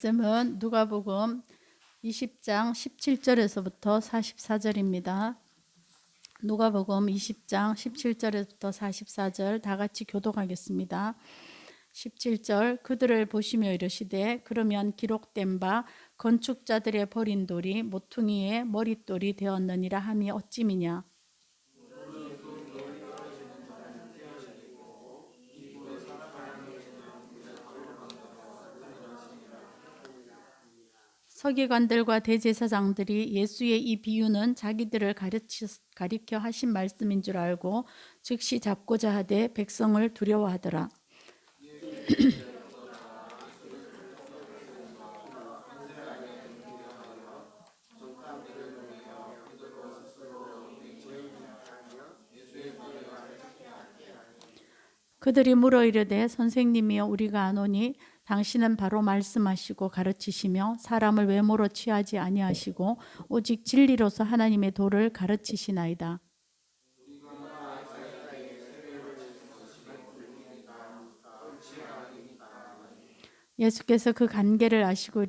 말씀은 누가복음 20장 17절에서부터 44절입니다. 누가복음 20장 17절에서부터 44절 다 같이 교독하겠습니다. 17절 그들을 보시며 이르시되 그러면 기록된 바 건축자들의 버린 돌이 모퉁이의 머릿돌이 되었느니라 함이 어찌미냐. 서기관들과 대제사장들이 예수의 이 비유는 자기들을 가리켜 하신 말씀인 줄 알고 즉시 잡고자 하되 백성을 두려워하더라. 그들이 물어 이르되 선생님이여 우리가 아노니 당신은 바로 말씀하시고 가르치시며 사람을 외모로 취하지 아니하시고 오직 진리로서 하나님의 도를 가르치시나이다. 예수께서 그 관계를 아시고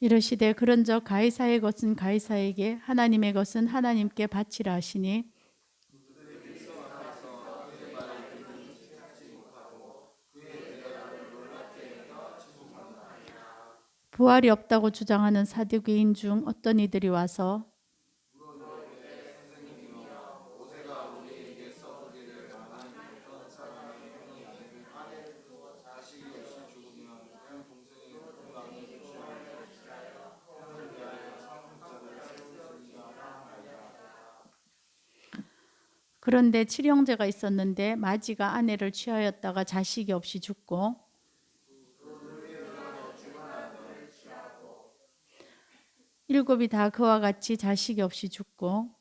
이르시되 그런즉 가이사의 것은 가이사에게 하나님의 것은 하나님께 바치라 하시니 부활이 없다고 주장하는 사두개인 중 어떤 이들이 와서 그런데 칠형제가 있었는데 마지가 아내를 취하였다가 자식이 없이 죽고 일곱이 다 그와 같이 자식이 없이 죽고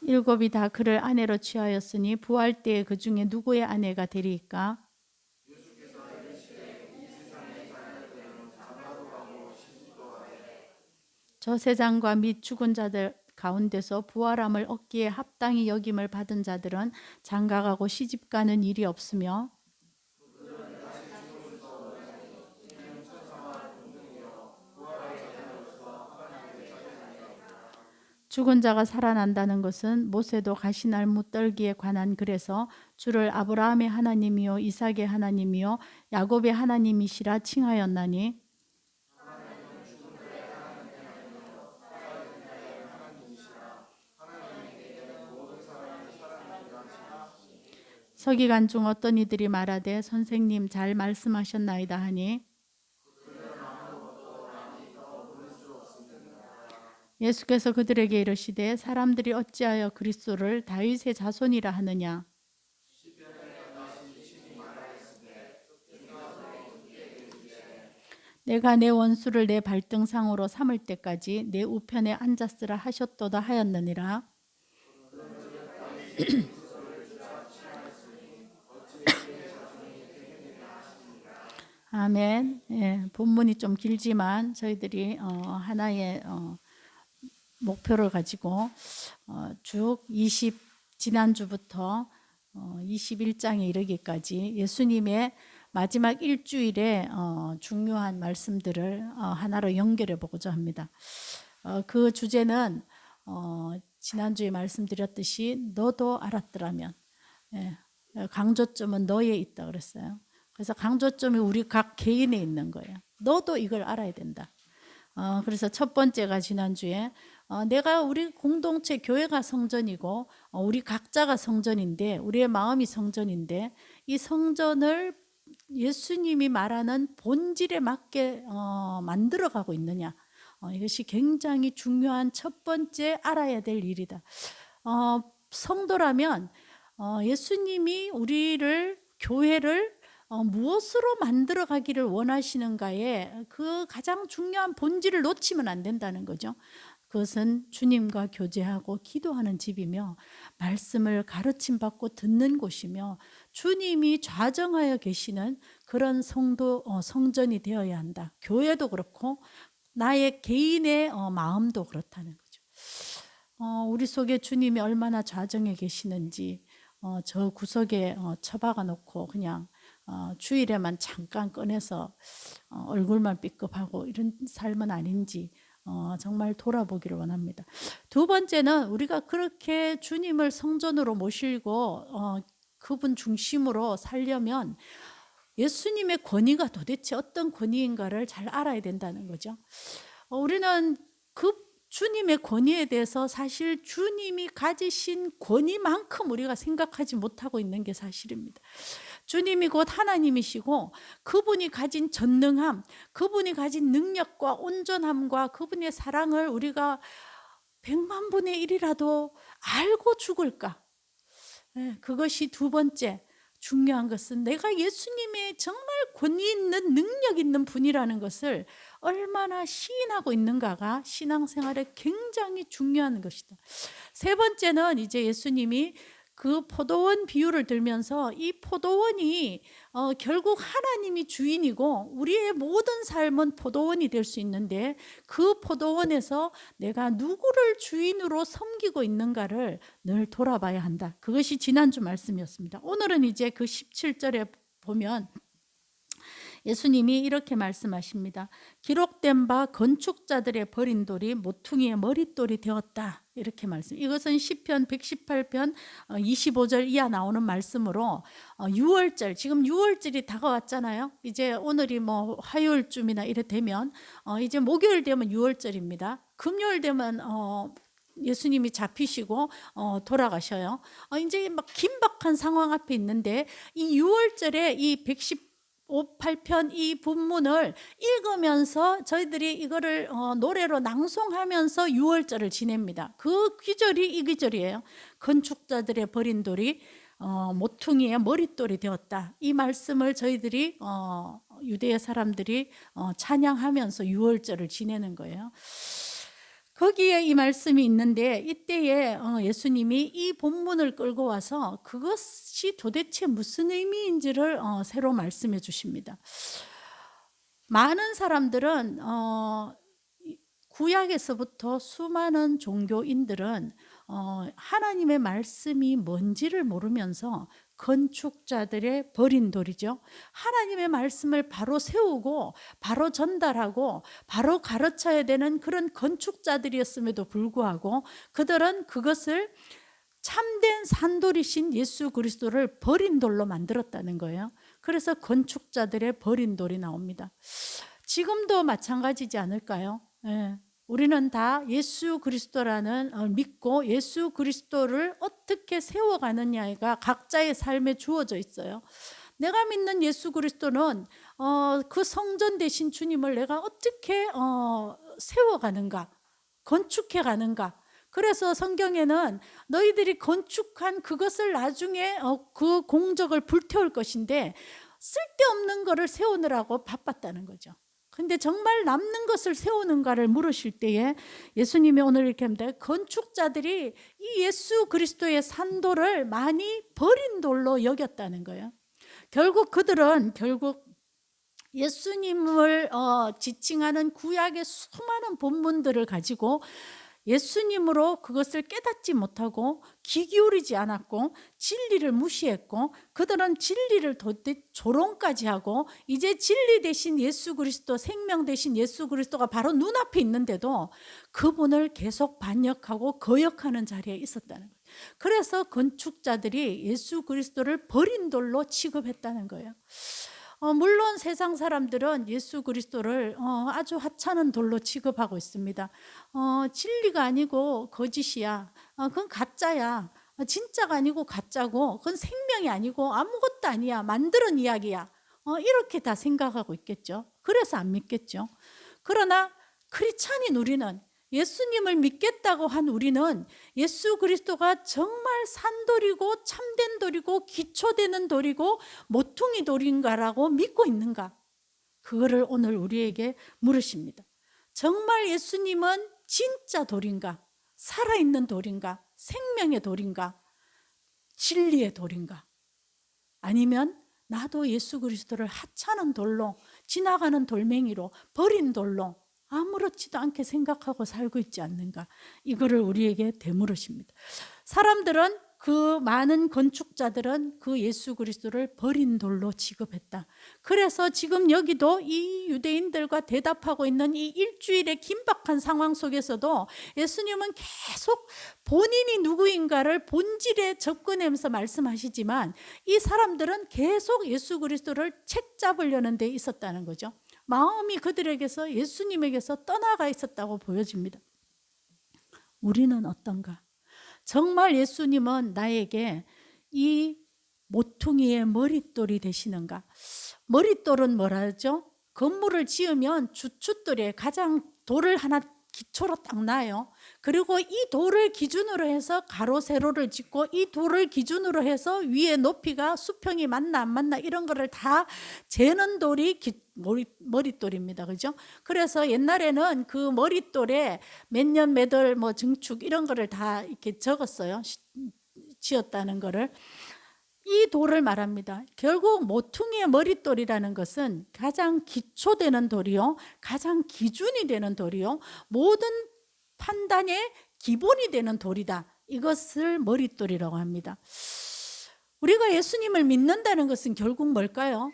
일곱이 다 그를 아내로 취하였으니 부활 때에 그 중에 누구의 아내가 되리이까? 저세상과 및 죽은 자들 가운데서 부활함을 얻기에 합당히 여김을 받은 자들은 장가가고 시집가는 일이 없으며 죽은 자가 살아난다는 것은 모세도 가시날무 떨기에 관한 글에서 주를 아브라함의 하나님이요 이삭의 하나님이요 야곱의 하나님이시라 칭하였나니 서기관 중 어떤 이들이 말하되 선생님 잘 말씀하셨나이다 하니 예수께서 그들에게 이르시되 사람들이 어찌하여 그리스도를 다윗의 자손이라 하느냐. 내가 내 원수를 내 발등상으로 삼을 때까지 내 우편에 앉았으라 하셨도다 하였느니라. 아멘. 예, 본문이 좀 길지만 저희들이 하나의 목표를 가지고 쭉 지난주부터 21장에 이르기까지 예수님의 마지막 일주일에 중요한 말씀들을 하나로 연결해 보고자 합니다. 그 주제는 지난주에 말씀드렸듯이 너도 알았더라면, 강조점은 너에 있다 그랬어요. 그래서 강조점이 우리 각 개인에 있는 거예요. 너도 이걸 알아야 된다. 그래서 첫 번째가 지난주에 내가 우리 공동체 교회가 성전이고 우리 각자가 성전인데 우리의 마음이 성전인데 이 성전을 예수님이 말하는 본질에 맞게 만들어가고 있느냐. 이것이 굉장히 중요한 첫 번째 알아야 될 일이다. 성도라면 예수님이 우리를 교회를 무엇으로 만들어 가기를 원하시는가에 그 가장 중요한 본질을 놓치면 안 된다는 거죠. 그것은 주님과 교제하고 기도하는 집이며 말씀을 가르침 받고 듣는 곳이며 주님이 좌정하여 계시는 그런 성전이 되어야 한다. 교회도 그렇고 나의 개인의 마음도 그렇다는 거죠. 우리 속에 주님이 얼마나 좌정에 계시는지 저 구석에 처박아 놓고 그냥 주일에만 잠깐 꺼내서 얼굴만 삐끗하고 이런 삶은 아닌지 정말 돌아보기를 원합니다. 두 번째는 우리가 그렇게 주님을 성전으로 모시고 그분 중심으로 살려면 예수님의 권위가 도대체 어떤 권위인가를 잘 알아야 된다는 거죠. 우리는 그 주님의 권위에 대해서 사실 주님이 가지신 권위만큼 우리가 생각하지 못하고 있는 게 사실입니다. 주님이 곧 하나님이시고 그분이 가진 전능함, 그분이 가진 능력과 온전함과 그분의 사랑을 우리가 100만 분의 1이라도 알고 죽을까? 그것이 두 번째 중요한 것은 내가 예수님의 정말 권위 있는 능력 있는 분이라는 것을 얼마나 시인하고 있는가가 신앙생활에 굉장히 중요한 것이다. 세 번째는 이제 예수님이 그 포도원 비유를 들면서 이 포도원이 결국 하나님이 주인이고 우리의 모든 삶은 포도원이 될 수 있는데 그 포도원에서 내가 누구를 주인으로 섬기고 있는가를 늘 돌아봐야 한다. 그것이 지난주 말씀이었습니다. 오늘은 이제 그 17절에 보면 예수님이 이렇게 말씀하십니다. 기록된 바 건축자들의 버린 돌이 모퉁이의 머릿돌이 되었다. 이렇게 말씀. 이것은 시편 118편 25절 이하 나오는 말씀으로 6월절, 지금 6월절이 다가왔잖아요. 이제 오늘이 뭐 화요일쯤이나 이래 되면 이제 목요일 되면 6월절입니다. 금요일 되면 예수님이 잡히시고 돌아가셔요. 이제 막 긴박한 상황 앞에 있는데 이 6월절에 이 118편 이 본문을 읽으면서 저희들이 이거를 노래로 낭송하면서 6월절을 지냅니다. 그 귀절이 이 귀절이에요. 건축자들의 버린 돌이 모퉁이의 머릿돌이 되었다. 이 말씀을 저희들이 유대의 사람들이 찬양하면서 6월절을 지내는 거예요. 거기에 이 말씀이 있는데 이때에 예수님이 이 본문을 끌고 와서 그것이 도대체 무슨 의미인지를 새로 말씀해 주십니다. 많은 사람들은 구약에서부터 수많은 종교인들은 하나님의 말씀이 뭔지를 모르면서 건축자들의 버린 돌이죠. 하나님의 말씀을 바로 세우고 바로 전달하고 바로 가르쳐야 되는 그런 건축자들이었음에도 불구하고 그들은 그것을 참된 산돌이신 예수 그리스도를 버린 돌로 만들었다는 거예요. 그래서 건축자들의 버린 돌이 나옵니다. 지금도 마찬가지지 않을까요? 우리는 다 예수 그리스도라는 믿고 예수 그리스도를 어떻게 세워가느냐가 각자의 삶에 주어져 있어요. 내가 믿는 예수 그리스도는 그 성전 되신 주님을 내가 어떻게 세워가는가, 건축해가는가. 그래서 성경에는 너희들이 건축한 그것을 나중에 그 공적을 불태울 것인데 쓸데없는 것을 세우느라고 바빴다는 거죠. 근데 정말 남는 것을 세우는가를 물으실 때에 예수님이 오늘 이렇게 합니다. 건축자들이 이 예수 그리스도의 산돌을 많이 버린 돌로 여겼다는 거예요. 결국 그들은 예수님을 지칭하는 구약의 수많은 본문들을 가지고 예수님으로 그것을 깨닫지 못하고 귀 기울이지 않았고 진리를 무시했고 그들은 진리를 조롱까지 하고 이제 진리 대신 예수 그리스도 생명 대신 예수 그리스도가 바로 눈앞에 있는데도 그분을 계속 반역하고 거역하는 자리에 있었다는 거예요. 그래서 건축자들이 예수 그리스도를 버린 돌로 취급했다는 거예요. 물론 세상 사람들은 예수 그리스도를 아주 하찮은 돌로 취급하고 있습니다. 진리가 아니고 거짓이야. 그건 가짜야. 진짜가 아니고 가짜고 그건 생명이 아니고 아무것도 아니야. 만드는 이야기야. 이렇게 다 생각하고 있겠죠. 그래서 안 믿겠죠. 그러나 크리스찬인 우리는 예수님을 믿겠다고 한 우리는 예수 그리스도가 정말 산돌이고 참된 돌이고 기초되는 돌이고 모퉁이 돌인가라고 믿고 있는가? 그거를 오늘 우리에게 물으십니다. 정말 예수님은 진짜 돌인가? 살아있는 돌인가? 생명의 돌인가? 진리의 돌인가? 아니면 나도 예수 그리스도를 하찮은 돌로 지나가는 돌멩이로 버린 돌로 아무렇지도 않게 생각하고 살고 있지 않는가? 이거를 우리에게 되물으십니다. 사람들은, 그 많은 건축자들은 그 예수 그리스도를 버린 돌로 취급했다. 그래서 지금 여기도 이 유대인들과 대답하고 있는 이 일주일의 긴박한 상황 속에서도 예수님은 계속 본인이 누구인가를 본질에 접근하면서 말씀하시지만, 이 사람들은 계속 예수 그리스도를 책 잡으려는 데 있었다는 거죠. 마음이 그들에게서, 예수님에게서 떠나가 있었다고 보여집니다. 우리는 어떤가? 정말 예수님은 나에게 이 모퉁이의 머릿돌이 되시는가? 머릿돌은 뭐라 하죠? 건물을 지으면 주춧돌에 가장 돌을 하나 기초로 딱 놔요. 그리고 이 돌을 기준으로 해서 가로 세로를 짓고, 이 돌을 기준으로 해서 위에 높이가 수평이 맞나 안 맞나 이런 거를 다 재는 돌이 머릿돌입니다. 그죠? 그래서 옛날에는 그 머릿돌에 몇 년 몇 월 뭐 증축 이런 거를 다 이렇게 적었어요. 지었다는 거를. 이 돌을 말합니다. 결국 모퉁이의 머릿돌이라는 것은 가장 기초되는 돌이요, 가장 기준이 되는 돌이요, 모든 판단의 기본이 되는 돌이다. 이것을 머릿돌이라고 합니다. 우리가 예수님을 믿는다는 것은 결국 뭘까요?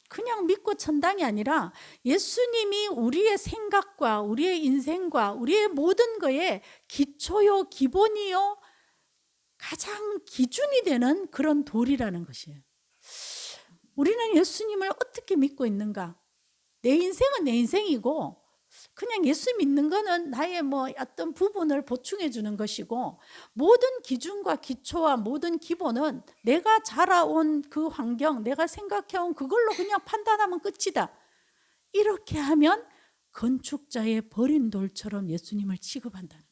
그냥 믿고 천당이 아니라 예수님이 우리의 생각과 우리의 인생과 우리의 모든 거에 기초요, 기본이요, 가장 기준이 되는 그런 돌이라는 것이에요. 우리는 예수님을 어떻게 믿고 있는가? 내 인생은 내 인생이고, 그냥 예수 믿는 거는 나의 뭐 어떤 부분을 보충해 주는 것이고, 모든 기준과 기초와 모든 기본은 내가 자라온 그 환경, 내가 생각해온 그걸로 그냥 판단하면 끝이다. 이렇게 하면 건축자의 버린 돌처럼 예수님을 취급한다는 거예요.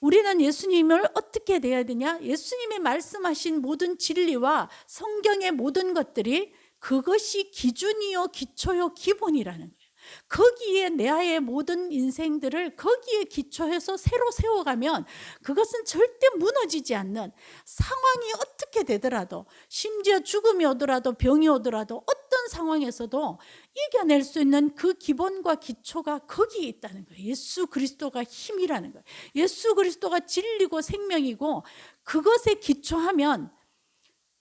우리는 예수님을 어떻게 대해야 되냐? 예수님이 말씀하신 모든 진리와 성경의 모든 것들이 그것이 기준이요, 기초요, 기본이라는 거예요. 거기에 내의 모든 인생들을 거기에 기초해서 새로 세워가면 그것은 절대 무너지지 않는, 상황이 어떻게 되더라도, 심지어 죽음이 오더라도 병이 오더라도 어떤 상황에서도 이겨낼 수 있는 그 기본과 기초가 거기에 있다는 거예요. 예수 그리스도가 힘이라는 거예요. 예수 그리스도가 진리고 생명이고, 그것에 기초하면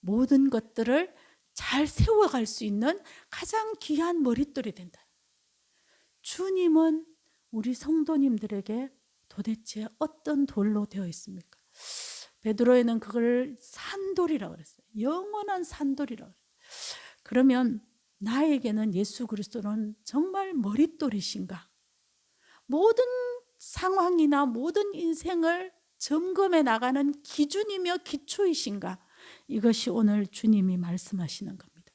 모든 것들을 잘 세워갈 수 있는 가장 귀한 머릿돌이 된다. 주님은 우리 성도님들에게 도대체 어떤 돌로 되어 있습니까? 베드로에는 그걸 산돌이라고 그랬어요. 영원한 산돌이라고 그랬어요. 그러면 나에게는 예수 그리스도는 정말 머릿돌이신가? 모든 상황이나 모든 인생을 점검해 나가는 기준이며 기초이신가? 이것이 오늘 주님이 말씀하시는 겁니다.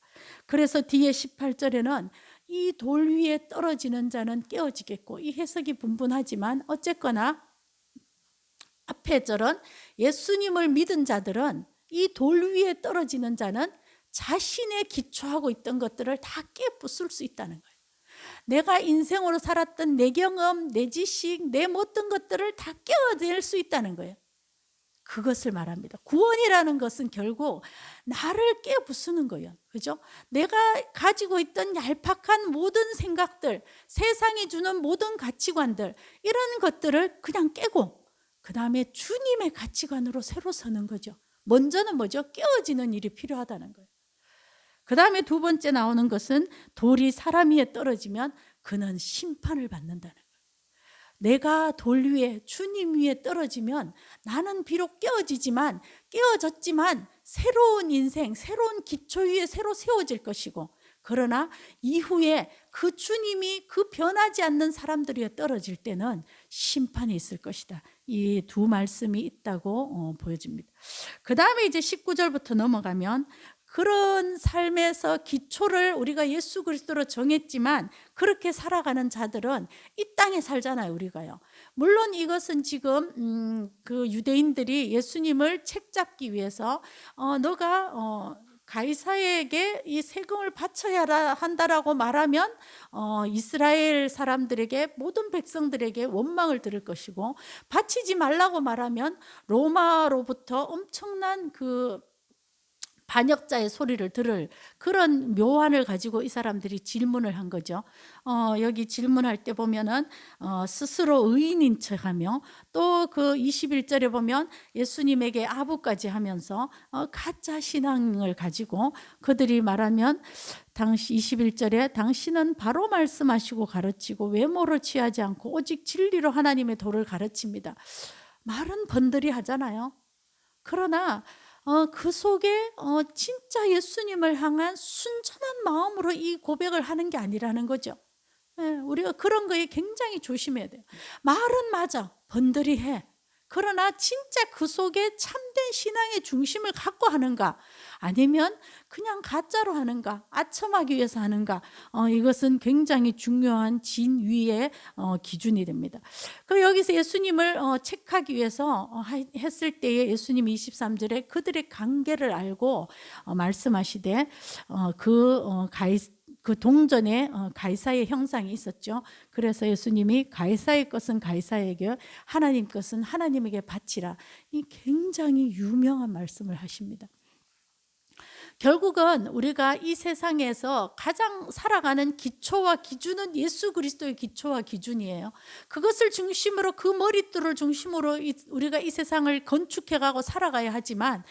그래서 뒤에 18절에는 이 돌 위에 떨어지는 자는 깨어지겠고, 이 해석이 분분하지만 어쨌거나 앞에 절은 예수님을 믿은 자들은, 이 돌 위에 떨어지는 자는 자신의 기초하고 있던 것들을 다 깨부술 수 있다는 거예요. 내가 인생으로 살았던 내 경험, 내 지식, 내 모든 것들을 다 깨어낼 수 있다는 거예요. 그것을 말합니다. 구원이라는 것은 결국 나를 깨부수는 거예요. 그죠? 내가 가지고 있던 얄팍한 모든 생각들, 세상이 주는 모든 가치관들, 이런 것들을 그냥 깨고, 그 다음에 주님의 가치관으로 새로 서는 거죠. 먼저는 뭐죠? 깨어지는 일이 필요하다는 거예요. 그 다음에 두 번째 나오는 것은 돌이 사람 위에 떨어지면 그는 심판을 받는다는 거예요. 내가 돌 위에, 주님 위에 떨어지면 나는 비록 깨어졌지만 새로운 인생, 새로운 기초 위에 새로 세워질 것이고, 그러나 이후에 그 주님이 그 변하지 않는 사람들 위에 떨어질 때는 심판이 있을 것이다. 이 두 말씀이 있다고 보여집니다. 그 다음에 이제 19절부터 넘어가면, 그런 삶에서 기초를 우리가 예수 그리스도로 정했지만 그렇게 살아가는 자들은 이 땅에 살잖아요, 우리가요. 물론 이것은 지금 그 유대인들이 예수님을 책잡기 위해서 너가 가이사에게 이 세금을 바쳐야 한다라고 말하면 이스라엘 사람들에게, 모든 백성들에게 원망을 들을 것이고, 바치지 말라고 말하면 로마로부터 엄청난 그 반역자의 소리를 들을 그런 묘안을 가지고 이 사람들이 질문을 한 거죠. 여기 질문할 때 보면은 스스로 의인인 척하며 또 그 21절에 보면 예수님에게 아부까지 하면서 가짜 신앙을 가지고 그들이 말하면 당시 21절에 당신은 바로 말씀하시고 가르치고 외모를 취하지 않고 오직 진리로 하나님의 도를 가르칩니다. 말은 번들이 하잖아요. 그러나 그 속에 진짜 예수님을 향한 순전한 마음으로 이 고백을 하는 게 아니라는 거죠. 예, 우리가 그런 거에 굉장히 조심해야 돼요. 말은 맞아, 번들이 해. 그러나 진짜 그 속에 참된 신앙의 중심을 갖고 하는가, 아니면 그냥 가짜로 하는가, 아첨하기 위해서 하는가, 이것은 굉장히 중요한 진위의 기준이 됩니다. 그 여기서 예수님을 체크하기 위해서 했을 때에 예수님이 23절에 그들의 관계를 알고 말씀하시되 그 동전에 가이사의 형상이 있었죠. 그래서 예수님이 가이사의 것은 가이사에게, 하나님 것은 하나님에게 바치라. 이 굉장히 유명한 말씀을 하십니다. 결국은 우리가 이 세상에서 가장 살아가는 기초와 기준은 예수 그리스도의 기초와 기준이에요. 그것을 중심으로, 그 머릿돌을 중심으로 우리가 이 세상을 건축해가고 살아가야 하지만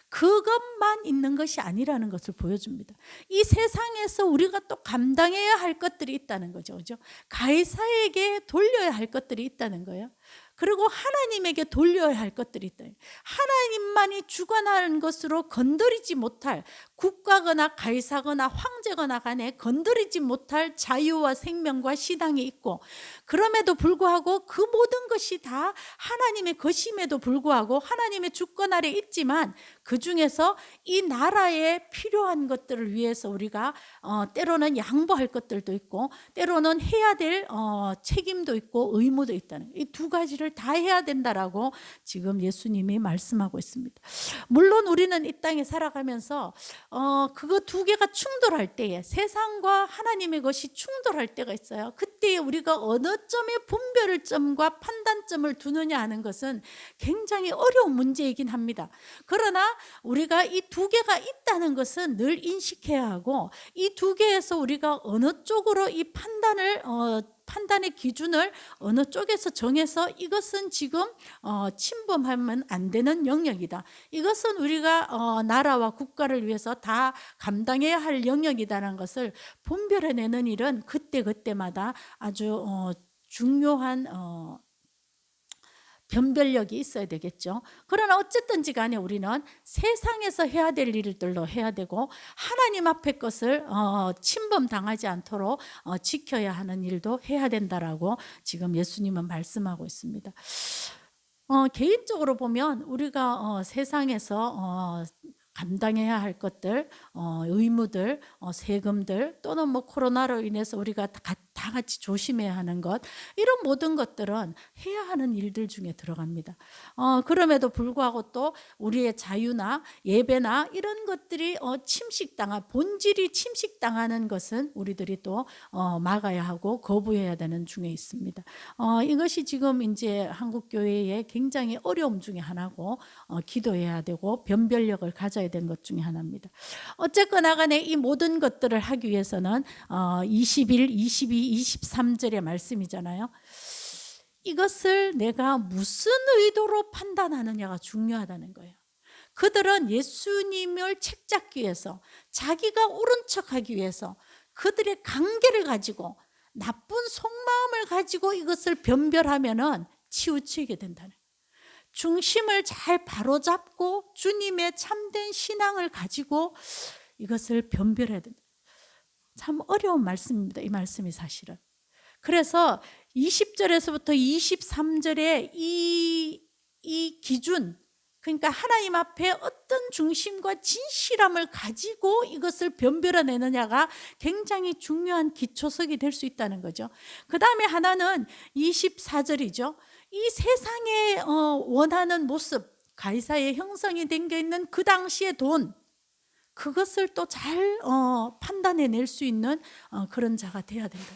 그것만 있는 것이 아니라는 것을 보여줍니다. 이 세상에서 우리가 또 감당해야 할 것들이 있다는 거죠. 그죠? 가이사에게 돌려야 할 것들이 있다는 거예요. 그리고 하나님에게 돌려야 할 것들이 있다. 하나님만이 주관하는 것으로 건드리지 못할, 국가거나 가이사거나 황제거나 간에 건드리지 못할 자유와 생명과 신앙이 있고, 그럼에도 불구하고 그 모든 것이 다 하나님의 것임에도 불구하고 하나님의 주권 아래 있지만 그 중에서 이 나라에 필요한 것들을 위해서 우리가 때로는 양보할 것들도 있고 때로는 해야 될 책임도 있고 의무도 있다는, 이 두 가지를 다 해야 된다라고 지금 예수님이 말씀하고 있습니다. 물론 우리는 이 땅에 살아가면서 그거 두 개가 충돌할 때에, 세상과 하나님의 것이 충돌할 때가 있어요. 그때에 우리가 어느 점에 분별점과 판단점을 두느냐 하는 것은 굉장히 어려운 문제이긴 합니다. 그러나 우리가 이 두 개가 있다는 것은 늘 인식해야 하고, 이 두 개에서 우리가 어느 쪽으로 이 판단의 기준을 어느 쪽에서 정해서 이것은 지금 침범하면 안 되는 영역이다, 이것은 우리가 나라와 국가를 위해서 다 감당해야 할 영역이다라는 것을 분별해내는 일은 그때그때마다 아주 중요한 변별력이 있어야 되겠죠. 그러나 어쨌든지 간에 우리는 세상에서 해야 될 일들도 해야 되고 하나님 앞의 것을 침범당하지 않도록 지켜야 하는 일도 해야 된다라고 지금 예수님은 말씀하고 있습니다. 개인적으로 보면 우리가 세상에서 감당해야 할 것들, 의무들, 세금들, 또는 뭐 코로나로 인해서 우리가 다 같이 조심해야 하는 것, 이런 모든 것들은 해야 하는 일들 중에 들어갑니다. 그럼에도 불구하고 또 우리의 자유나 예배나 이런 것들이 본질이 침식당하는 것은 우리들이 또 막아야 하고 거부해야 되는 중에 있습니다. 이것이 지금 이제 한국 교회의 굉장히 어려움 중에 하나고 기도해야 되고 변별력을 가져야 되는 것 중에 하나입니다. 어쨌거나 간에 이 모든 것들을 하기 위해서는 21, 22, 23절의 말씀이잖아요. 이것을 내가 무슨 의도로 판단하느냐가 중요하다는 거예요. 그들은 예수님을 책잡기 위해서, 자기가 옳은 척하기 위해서 그들의 관계를 가지고, 나쁜 속마음을 가지고 이것을 변별하면은 치우치게 된다는 거예요. 중심을 잘 바로잡고 주님의 참된 신앙을 가지고 이것을 변별해야 된다. 참 어려운 말씀입니다, 이 말씀이 사실은. 그래서 20절에서부터 23절에 이 기준, 그러니까 하나님 앞에 어떤 중심과 진실함을 가지고 이것을 변별해내느냐가 굉장히 중요한 기초석이 될 수 있다는 거죠. 그 다음에 하나는 24절이죠. 이 세상에 원하는 모습, 가이사의 형성이 담겨있는 그 당시의 돈, 그것을 또 잘 판단해낼 수 있는 그런 자가 돼야 된다.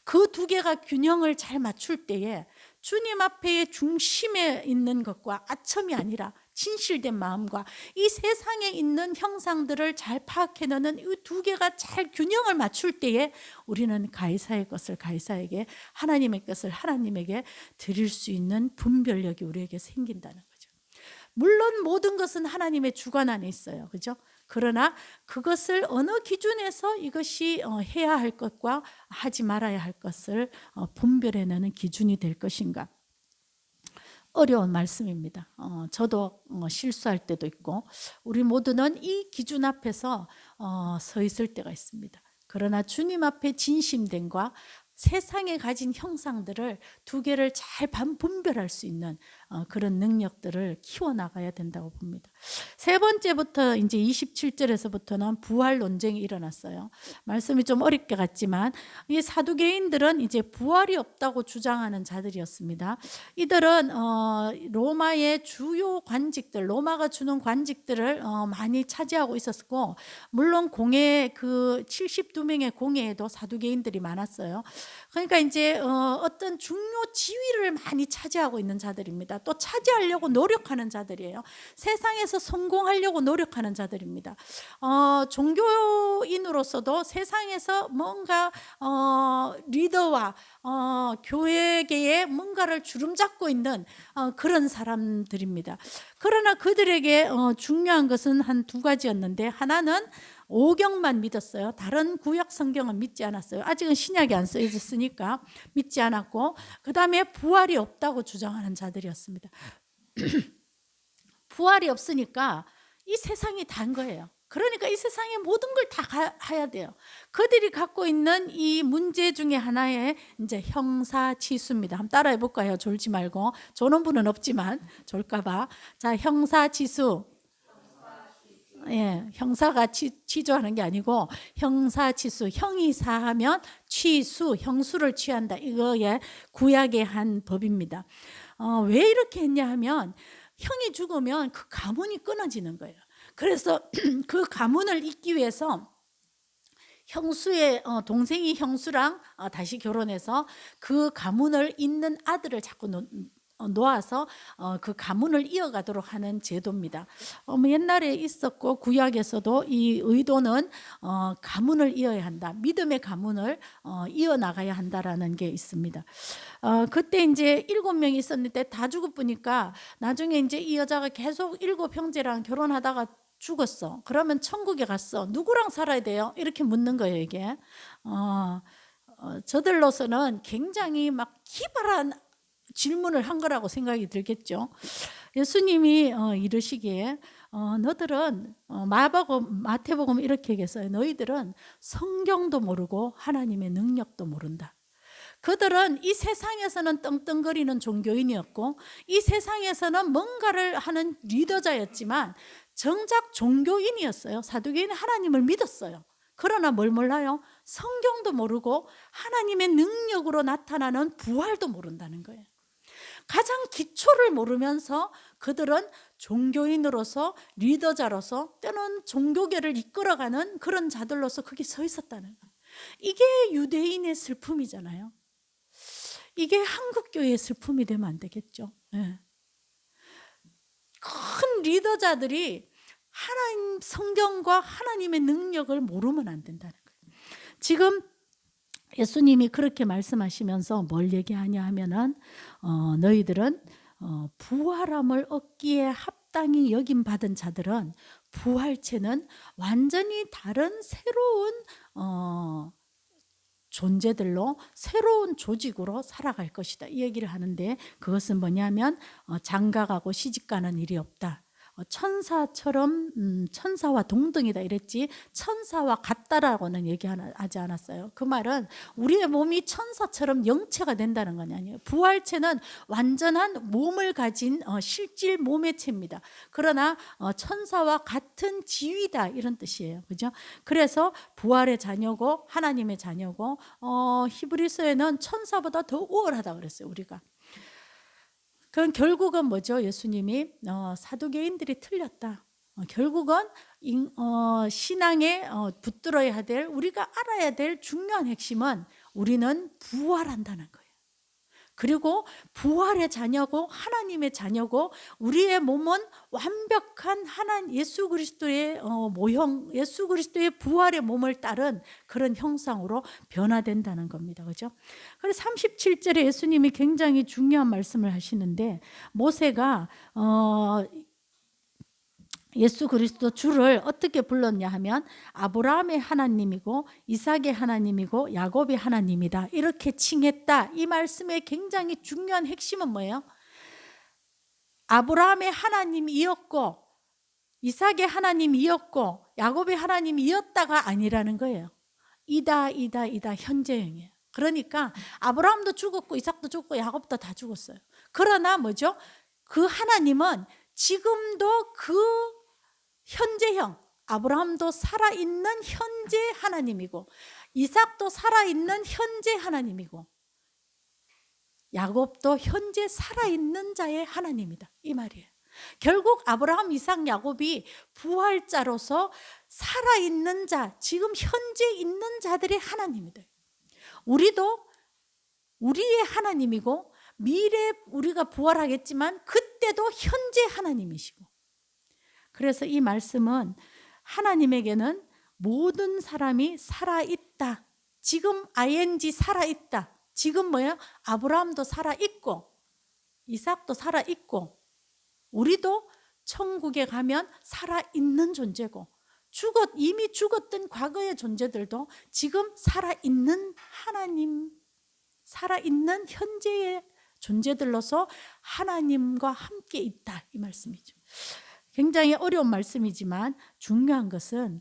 그 두 개가 균형을 잘 맞출 때에 주님 앞에 중심에 있는 것과 아첨이 아니라 진실된 마음과 이 세상에 있는 형상들을 잘 파악해내는 이 두 개가 잘 균형을 맞출 때에 우리는 가이사의 것을 가이사에게, 하나님의 것을 하나님에게 드릴 수 있는 분별력이 우리에게 생긴다는 거죠. 물론 모든 것은 하나님의 주관 안에 있어요. 그죠? 그러나 그것을 어느 기준에서 이것이 해야 할 것과 하지 말아야 할 것을 분별해내는 기준이 될 것인가. 어려운 말씀입니다. 저도 실수할 때도 있고 우리 모두는 이 기준 앞에서 서 있을 때가 있습니다. 그러나 주님 앞에 진심됨과 세상에 가진 형상들을 두 개를 잘 분별할 수 있는 그런 능력들을 키워나가야 된다고 봅니다. 세 번째부터 이제 27절에서부터는 부활 논쟁이 일어났어요. 말씀이 좀 어렵게 같지만 이 사두개인들은 이제 부활이 없다고 주장하는 자들이었습니다. 이들은 로마의 주요 관직들, 로마가 주는 관직들을 많이 차지하고 있었고, 물론 공회 그 72명의 공회에도 사두개인들이 많았어요. 그러니까 이제 어떤 중요 지위를 많이 차지하고 있는 자들입니다. 또 차지하려고 노력하는 자들이에요. 세상에서 성공하려고 노력하는 자들입니다. 종교인으로서도 세상에서 뭔가 리더와 교회계에 뭔가를 주름잡고 있는 그런 사람들입니다. 그러나 그들에게 중요한 것은 한 두 가지였는데, 하나는 오경만 믿었어요. 다른 구약 성경은 믿지 않았어요. 아직은 신약이 안 쓰여졌으니까 믿지 않았고, 그 다음에 부활이 없다고 주장하는 자들이었습니다. 부활이 없으니까 이 세상이 단 거예요. 그러니까 이 세상의 모든 걸 다 해야 돼요. 그들이 갖고 있는 이 문제 중에 하나의 이제 형사치수입니다. 한번 따라해 볼까요? 졸지 말고. 조는 분은 없지만 졸까봐. 자, 형사치수. 예, 형사가 취조하는 게 아니고 형사치수, 형이 사하면 취수, 형수를 취한다. 이거에 구약의 한 법입니다. 왜 이렇게 했냐 하면 형이 죽으면 그 가문이 끊어지는 거예요. 그래서 그 가문을 잇기 위해서 형수의 동생이 형수랑 다시 결혼해서 그 가문을 잇는 아들을 자꾸 놓아서 그 가문을 이어가도록 하는 제도입니다. 옛날에 있었고 구약에서도 이 의도는 가문을 이어야 한다. 믿음의 가문을 이어나가야 한다라는 게 있습니다. 그때 이제 7명이 있었는데 다 죽어보니까 나중에 이제 이 여자가 계속 7형제랑 결혼하다가 죽었어. 그러면 천국에 갔어. 누구랑 살아야 돼요? 이렇게 묻는 거예요, 이게. 저들로서는 굉장히 막 기발한 질문을 한 거라고 생각이 들겠죠. 예수님이 이르시기에 너들은 마태복음 이렇게 얘기했어요. 너희들은 성경도 모르고 하나님의 능력도 모른다. 그들은 이 세상에서는 떵떵거리는 종교인이었고 이 세상에서는 뭔가를 하는 리더자였지만 정작 종교인이었어요. 사두개인은 하나님을 믿었어요. 그러나 뭘 몰라요? 성경도 모르고 하나님의 능력으로 나타나는 부활도 모른다는 거예요. 가장 기초를 모르면서 그들은 종교인으로서 리더자로서 때는 종교계를 이끌어가는 그런 자들로서 거기 서 있었다는 거예요. 이게 유대인의 슬픔이잖아요. 이게 한국교회의 슬픔이 되면 안 되겠죠. 네. 큰 리더자들이 하나님 성경과 하나님의 능력을 모르면 안 된다는 거예요. 지금 예수님이 그렇게 말씀하시면서 뭘 얘기하냐 하면은 너희들은 부활함을 얻기에 합당히 여김 받은 자들은 부활체는 완전히 다른 새로운 존재들로 새로운 조직으로 살아갈 것이다. 이 얘기를 하는데 그것은 뭐냐면 장가가고 시집가는 일이 없다. 천사처럼 천사와 동등이다 이랬지 천사와 같다라고는 얘기하지 않았어요. 그 말은 우리의 몸이 천사처럼 영체가 된다는 건 아니에요. 부활체는 완전한 몸을 가진 실질 몸의 체입니다. 그러나 천사와 같은 지위다 이런 뜻이에요. 그죠? 그래서 부활의 자녀고 하나님의 자녀고 히브리서에는 천사보다 더 우월하다 그랬어요. 우리가. 그럼 결국은 뭐죠? 예수님이 사두개인들이 틀렸다. 결국은 신앙에 붙들어야 될 우리가 알아야 될 중요한 핵심은 우리는 부활한다는 거예요. 그리고 부활의 자녀고 하나님의 자녀고 우리의 몸은 완벽한 예수 그리스도의 모형, 예수 그리스도의 부활의 몸을 따른 그런 형상으로 변화된다는 겁니다. 그죠? 그래서 37절에 예수님이 굉장히 중요한 말씀을 하시는데, 모세가 예수 그리스도 주를 어떻게 불렀냐 하면 아브라함의 하나님이고 이삭의 하나님이고 야곱의 하나님이다, 이렇게 칭했다. 이 말씀의 굉장히 중요한 핵심은 뭐예요? 아브라함의 하나님이었고 이삭의 하나님이었고 야곱의 하나님이었다가 아니라는 거예요. 이다 현재형이에요. 그러니까 아브라함도 죽었고 이삭도 죽고 야곱도 다 죽었어요. 그러나 뭐죠? 그 하나님은 지금도 그 현재형, 아브라함도 살아있는 현재 하나님이고 이삭도 살아있는 현재 하나님이고 야곱도 현재 살아있는 자의 하나님이다, 이 말이에요. 결국 아브라함, 이삭, 야곱이 부활자로서 살아있는 자, 지금 현재 있는 자들의 하나님이다. 우리도 우리의 하나님이고 미래에 우리가 부활하겠지만 그때도 현재 하나님이시고, 그래서 이 말씀은 하나님에게는 모든 사람이 살아있다. 지금 ing 살아있다. 지금 뭐예요? 아브라함도 살아있고 이삭도 살아있고 우리도 천국에 가면 살아있는 존재고 이미 죽었던 과거의 존재들도 지금 살아있는 하나님, 살아있는 현재의 존재들로서 하나님과 함께 있다, 이 말씀이죠. 굉장히 어려운 말씀이지만 중요한 것은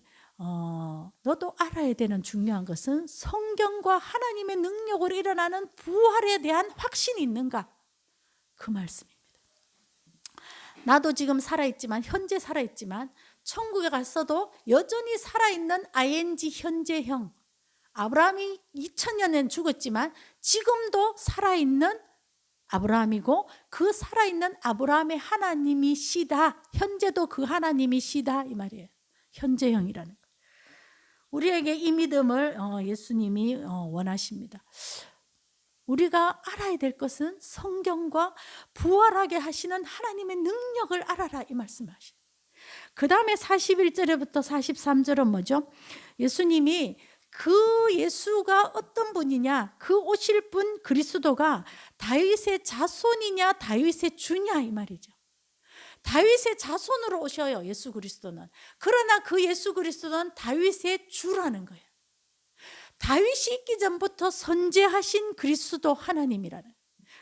너도 알아야 되는 중요한 것은 성경과 하나님의 능력으로 일어나는 부활에 대한 확신이 있는가, 그 말씀입니다. 나도 지금 살아있지만, 현재 살아있지만 천국에 갔어도 여전히 살아있는 ing 현재형, 아브라함이 2000년엔 죽었지만 지금도 살아있는 아브라함이고 그 살아있는 아브라함의 하나님이시다, 현재도 그 하나님이시다, 이 말이에요. 현재형이라는 거. 우리에게 이 믿음을 예수님이 원하십니다. 우리가 알아야 될 것은 성경과 부활하게 하시는 하나님의 능력을 알아라, 이 말씀을 하시죠. 그 다음에 41절부터 43절은 뭐죠? 예수님이 그 예수가 어떤 분이냐, 그 오실 분 그리스도가 다윗의 자손이냐 다윗의 주냐, 이 말이죠. 다윗의 자손으로 오셔요, 예수 그리스도는. 그러나 그 예수 그리스도는 다윗의 주라는 거예요. 다윗이 있기 전부터 선재하신 그리스도 하나님이라는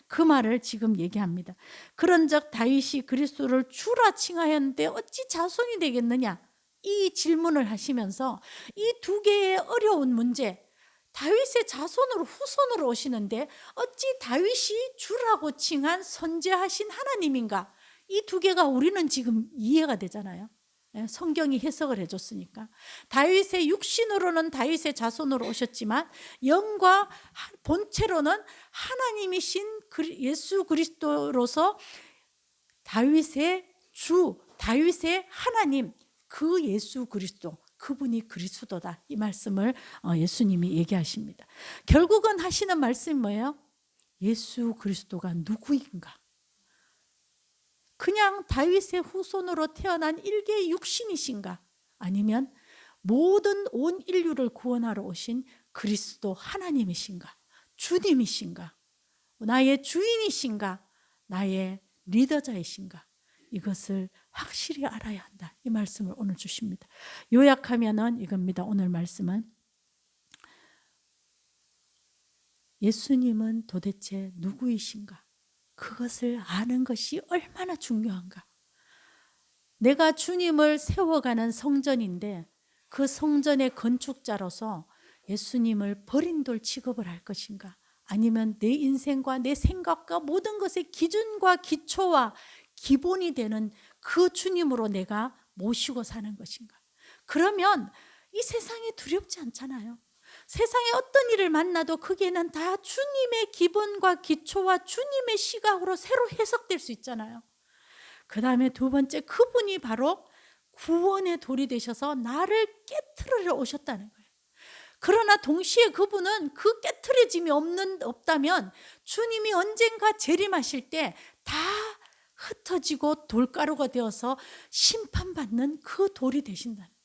그 말을 지금 얘기합니다. 그런즉 다윗이 그리스도를 주라 칭하였는데 어찌 자손이 되겠느냐, 이 질문을 하시면서 이 두 개의 어려운 문제, 다윗의 자손으로 후손으로 오시는데 어찌 다윗이 주라고 칭한 선재하신 하나님인가, 이 두 개가 우리는 지금 이해가 되잖아요. 성경이 해석을 해줬으니까. 다윗의 육신으로는 다윗의 자손으로 오셨지만 영과 본체로는 하나님이신 예수 그리스도로서 다윗의 주, 다윗의 하나님, 그 예수 그리스도, 그분이 그리스도다, 이 말씀을 예수님이 얘기하십니다. 결국은 하시는 말씀이 뭐예요? 예수 그리스도가 누구인가? 그냥 다윗의 후손으로 태어난 일개의 육신이신가? 아니면 모든 온 인류를 구원하러 오신 그리스도 하나님이신가? 주님이신가? 나의 주인이신가? 나의 리더자이신가? 이것을 확실히 알아야 한다, 이 말씀을 오늘 주십니다. 요약하면은 이겁니다. 오늘 말씀은 예수님은 도대체 누구이신가? 그것을 아는 것이 얼마나 중요한가. 내가 주님을 세워가는 성전인데 그 성전의 건축자로서 예수님을 버린 돌 취급을 할 것인가? 아니면 내 인생과 내 생각과 모든 것의 기준과 기초와 기본이 되는 그 주님으로 내가 모시고 사는 것인가? 그러면 이 세상이 두렵지 않잖아요. 세상에 어떤 일을 만나도 그게는 다 주님의 기본과 기초와 주님의 시각으로 새로 해석될 수 있잖아요. 그 다음에 두 번째, 그분이 바로 구원의 돌이 되셔서 나를 깨트리러 오셨다는 거예요. 그러나 동시에 그분은 그 깨트려짐이 없다면 주님이 언젠가 재림하실 때 다 흩어지고 돌가루가 되어서 심판받는 그 돌이 되신다는 거예요.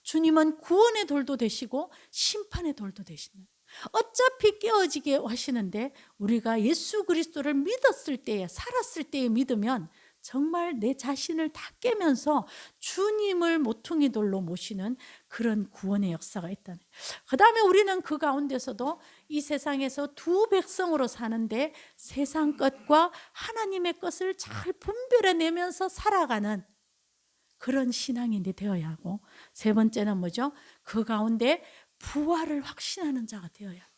주님은 구원의 돌도 되시고 심판의 돌도 되신다. 어차피 깨어지게 하시는데 우리가 예수 그리스도를 믿었을 때에, 살았을 때에 믿으면 정말 내 자신을 다 깨면서 주님을 모퉁이 돌로 모시는 그런 구원의 역사가 있다는. 그 다음에 우리는 그 가운데서도 이 세상에서 두 백성으로 사는데 세상 것과 하나님의 것을 잘 분별해내면서 살아가는 그런 신앙인이 되어야 하고, 세 번째는 뭐죠? 그 가운데 부활을 확신하는 자가 되어야 합니다.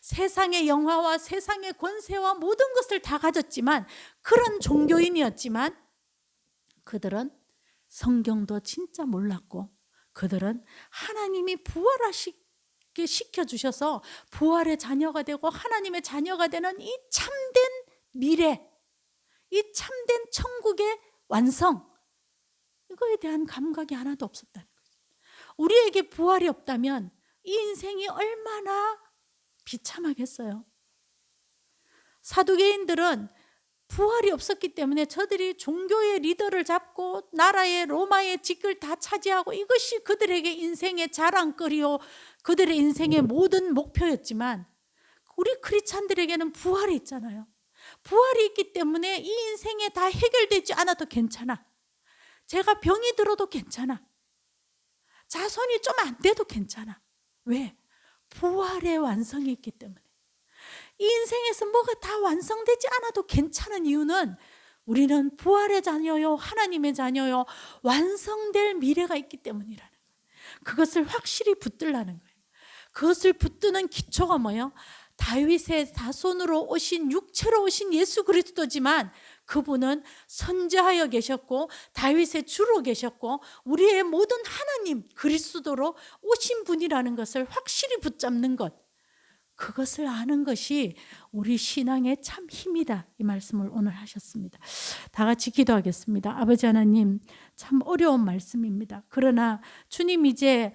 세상의 영화와 세상의 권세와 모든 것을 다 가졌지만, 그런 종교인이었지만 그들은 성경도 진짜 몰랐고, 그들은 하나님이 부활하시게 시켜주셔서 부활의 자녀가 되고 하나님의 자녀가 되는 이 참된 미래, 이 참된 천국의 완성, 이거에 대한 감각이 하나도 없었다는 거죠. 우리에게 부활이 없다면 이 인생이 얼마나 비참하겠어요. 사두개인들은 부활이 없었기 때문에 저들이 종교의 리더를 잡고 나라의 로마의 직을 다 차지하고 이것이 그들에게 인생의 자랑거리요, 그들의 인생의 모든 목표였지만, 우리 크리스찬들에게는 부활이 있잖아요. 부활이 있기 때문에 이 인생에 다 해결되지 않아도 괜찮아. 제가 병이 들어도 괜찮아. 자손이 좀 안 돼도 괜찮아. 왜? 부활의 완성이 있기 때문에. 이 인생에서 뭐가 다 완성되지 않아도 괜찮은 이유는 우리는 부활의 자녀요, 하나님의 자녀요, 완성될 미래가 있기 때문이라는 거예요. 그것을 확실히 붙들라는 거예요. 그것을 붙드는 기초가 뭐예요? 다윗의 자손으로 오신, 육체로 오신 예수 그리스도지만 그분은 선지하여 계셨고 다윗의 주로 계셨고 우리의 모든 하나님 그리스도로 오신 분이라는 것을 확실히 붙잡는 것, 그것을 아는 것이 우리 신앙의 참 힘이다, 이 말씀을 오늘 하셨습니다. 다 같이 기도하겠습니다. 아버지 하나님, 참 어려운 말씀입니다. 그러나 주님, 이제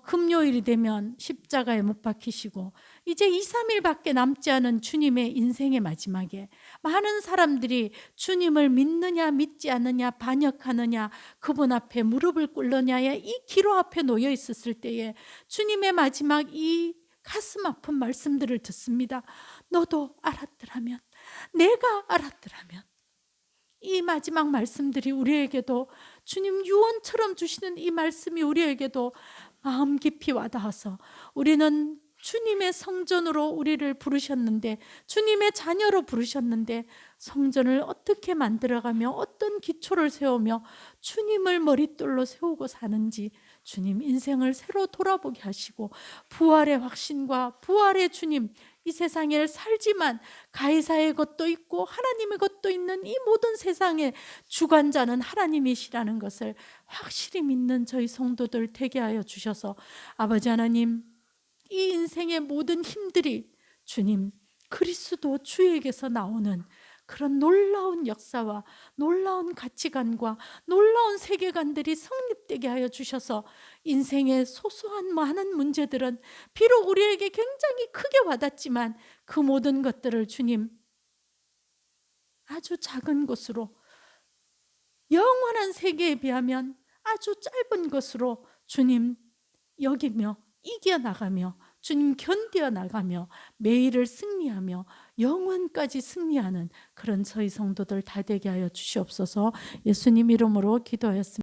금요일이 되면 십자가에 못 박히시고 이제 2, 3일밖에 남지 않은 주님의 인생의 마지막에 많은 사람들이 주님을 믿느냐 믿지 않느냐, 반역하느냐, 그분 앞에 무릎을 꿇느냐의 이 기로 앞에 놓여 있었을 때에 주님의 마지막 이 가슴 아픈 말씀들을 듣습니다. 너도 알았더라면, 내가 알았더라면. 이 마지막 말씀들이 우리에게도, 주님 유언처럼 주시는 이 말씀이 우리에게도 마음 깊이 와닿아서 우리는 주님의 성전으로 우리를 부르셨는데, 주님의 자녀로 부르셨는데 성전을 어떻게 만들어가며 어떤 기초를 세우며 주님을 머릿돌로 세우고 사는지 주님 인생을 새로 돌아보게 하시고, 부활의 확신과 부활의 주님, 이 세상에 살지만 가이사의 것도 있고 하나님의 것도 있는 이 모든 세상의 주관자는 하나님이시라는 것을 확실히 믿는 저희 성도들 되게 하여 주셔서, 아버지 하나님, 이 인생의 모든 힘들이 주님 그리스도 주에게서 나오는 그런 놀라운 역사와 놀라운 가치관과 놀라운 세계관들이 성립되게 하여 주셔서 인생의 소소한 많은 문제들은 비록 우리에게 굉장히 크게 와닿지만 그 모든 것들을 주님 아주 작은 것으로, 영원한 세계에 비하면 아주 짧은 것으로 주님 여기며 이겨나가며 주님 견디어 나가며 매일을 승리하며 영원까지 승리하는 그런 저희 성도들 다 되게 하여 주시옵소서. 예수님 이름으로 기도하였습니다.